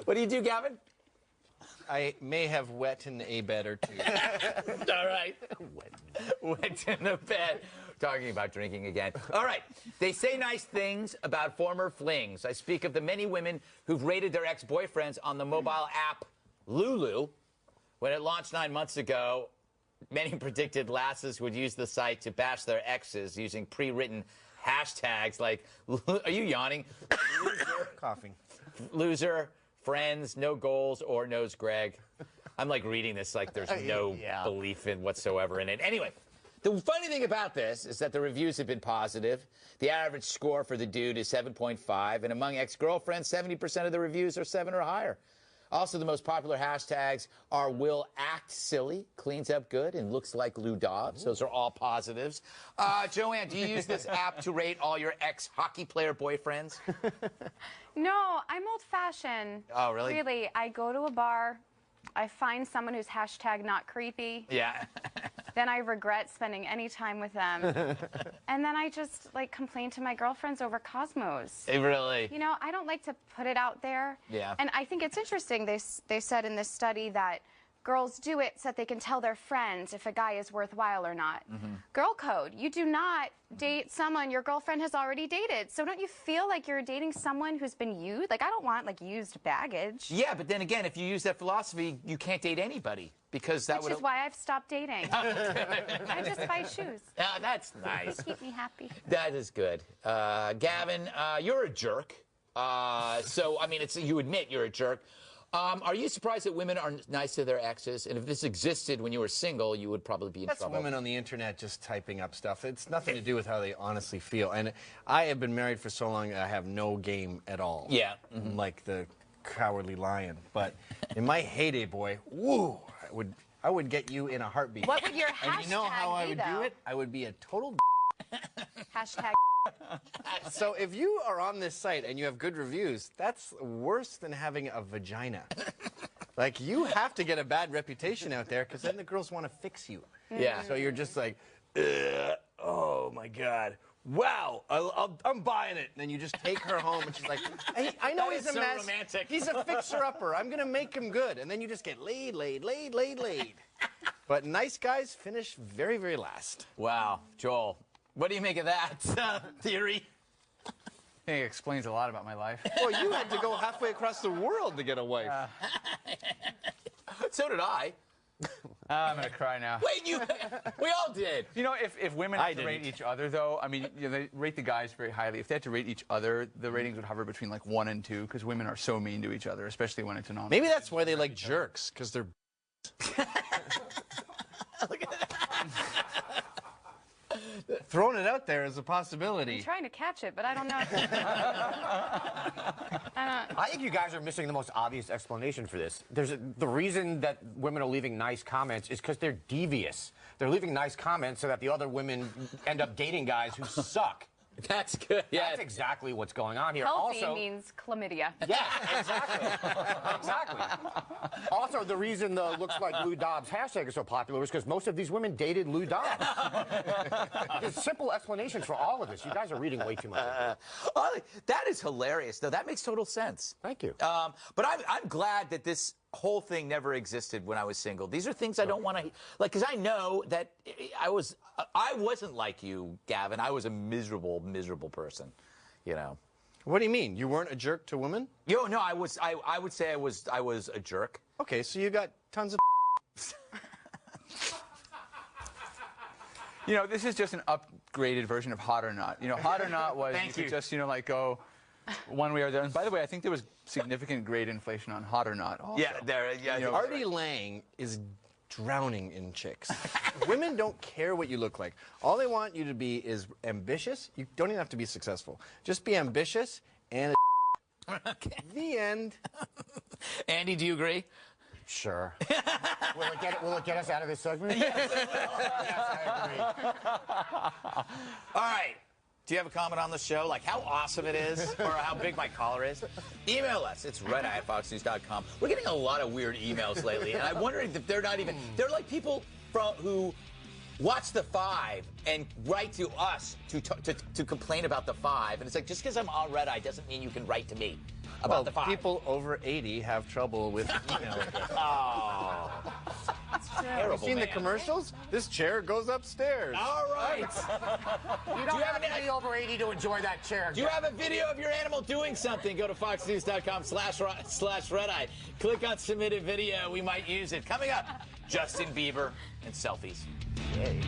What do you do, Gavin? I may have wet in a bed or two. All right. Wet in the bed. Talking about drinking again. All right. They say nice things about former flings. I speak of the many women who've rated their ex-boyfriends on the mobile app Lulu. When it launched 9 months ago, many predicted lasses would use the site to bash their exes using pre-written hashtags like, are you yawning? Loser. Coughing. Loser. Friends, no goals, or knows Greg. I'm like reading this like there's no belief in whatsoever in it. Anyway, the funny thing about this is that the reviews have been positive. The average score for the dude is 7.5, and among ex-girlfriends, 70% of the reviews are 7 or higher. Also, the most popular hashtags are will act silly, cleans up good, and looks like Lou Dobbs. Those are all positives. Joanne, do you use this app to rate all your ex-hockey player boyfriends? No, I'm old-fashioned. Oh, really? Really, I go to a bar, I find someone who's hashtag not creepy. Yeah. Then I regret spending any time with them. And then I just, like, complain to my girlfriends over Cosmos. Really? You know, I don't like to put it out there. Yeah. And I think it's interesting, they said in this study that girls do it so that they can tell their friends if a guy is worthwhile or not. Girl code, you do not date someone your girlfriend has already dated. So don't you feel like you're dating someone who's been used? Like, I don't want, like, used baggage. Yeah, but then again, if you use that philosophy, you can't date anybody. Because that Which is why I've stopped dating. I just buy shoes. That's nice. Keep me happy. That is good. Gavin, you're a jerk. So, I mean, you admit you're a jerk. Are you surprised that women are nice to their exes? And if this existed when you were single, you would probably be in trouble. That's women on the internet just typing up stuff. It's nothing to do with how they honestly feel. And I have been married for so long that I have no game at all. Yeah. Like the cowardly lion. But in my heyday, boy, woo, I would get you in a heartbeat. What would your hashtag And you know how I would be, do though? it? I would be a total Hashtag. So if you are on this site and you have good reviews, that's worse than having a vagina. Like, you have to get a bad reputation out there because then the girls want to fix you. Yeah. So you're just like, oh my God. Wow, I'm buying it. And then you just take her home and she's like, I know That he's is a so mess. romantic. He's a fixer-upper. I'm going to make him good. And then you just get laid. But nice guys finish very, very last. Wow. Joel, what do you make of that theory? I think it explains a lot about my life. Well, you had to go halfway across the world to get a wife. So did I. I'm going to cry now. Wait, we all did. You know, if women had to rate each other, though, I mean, you know, they rate the guys very highly. If they had to rate each other, the ratings would hover between like 1 and 2, because women are so mean to each other, especially when it's anonymous. Maybe that's why they like jerks, because they're... Look at that. Throwing it out there is a possibility. I'm trying to catch it, but I don't know. I think you guys are missing the most obvious explanation for this. The reason that women are leaving nice comments is because they're devious. They're leaving nice comments so that the other women end up dating guys who suck. That's good. Yeah. That's exactly what's going on here. Healthy Also, means chlamydia. yeah, exactly. Exactly. Also, the reason the looks like Lou Dobbs hashtag is so popular is because most of these women dated Lou Dobbs. There's simple explanations for all of this. You guys are reading way too much. That is hilarious, though. That makes total sense. Thank you. But I'm glad that this whole thing never existed when I was single. These are things I don't want to, like, because I know that I wasn't like you, Gavin. I was a miserable person, you know. What do you mean? You weren't a jerk to women? No, I would say I was a jerk. Okay, so you got tons of... You know, this is just an upgraded version of Hot or Not. You know, Hot or Not was you could just, you know, like go one way or the other. And by the way, I think there was significant grade inflation on Hot or Not also. Yeah, You know, Artie Lang is drowning in chicks. Women don't care what you look like. All they want you to be is ambitious. You don't even have to be successful. Just be ambitious and Okay. the end. Andy, do you agree? Sure. Will it get us out of this segment? Yes. Yes, I agree. All right. Do you have a comment on the show, like how awesome it is or how big my collar is? Email us. It's red@foxnews.com. We're getting a lot of weird emails lately, and I'm wondering if they're not even... They're like people who watch The Five and write to us to complain about The Five, and it's like, just because I'm on red-eye doesn't mean you can write to me. about the 5. People over 80 have trouble with email addresses. Oh. Have you seen the commercials? This chair goes upstairs. All right. You don't have to be over 80 to enjoy that chair. Do you have a video of your animal doing something? Go to foxnews.com/redeye. Click on submitted video. We might use it. Coming up, Justin Bieber and selfies. Yay.